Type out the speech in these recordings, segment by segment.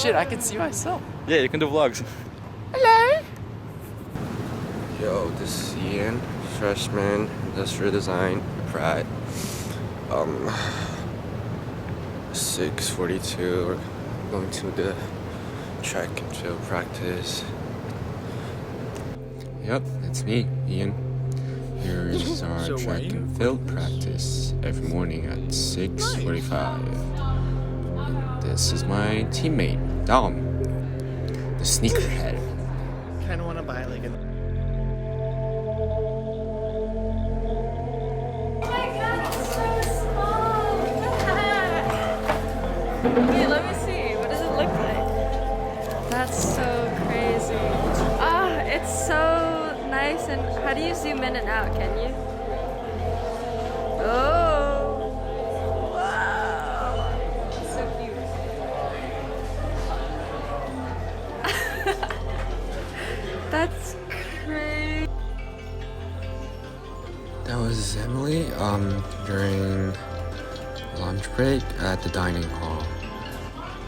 shit, I can see myself. Yeah, you can do vlogs. Hello. Yo, this is Ian, freshman, industrial design, PRATT. 6:42. We're going to the track and field practice. Yep, it's me, Ian. Here is our track and field practice every morning at 6:45. And this is my teammate, Dom, the sneakerhead. Kind of want to buy like an. Oh my god, it's so small! Look at that! Wait, let me see. What does it look like? That's so crazy. Ah, it's so nice. And how do you zoom in and out? Can you? Oh! Wow! It's so cute. That's crazy. That was Emily, during lunch break at the dining hall.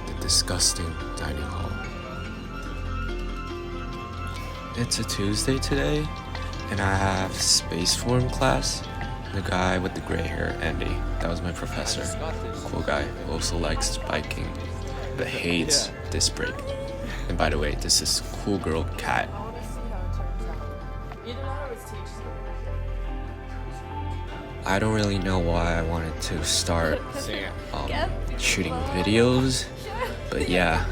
The disgusting dining hall. It's a Tuesday today, and I have space form class. The guy with the gray hair, Andy, that was my professor. Cool guy, also likes biking, but hates disc brake. And by the way, this is cool girl Cat. I don't really know why I wanted to start shooting videos, but yeah,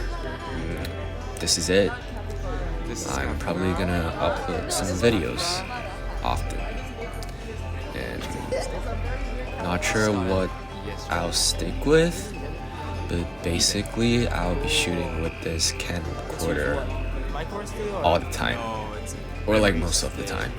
this is it. I'm probably gonna upload some videos often, and not sure what I'll stick with, but basically I'll be shooting with this Camcorder all the time, or like most of the time.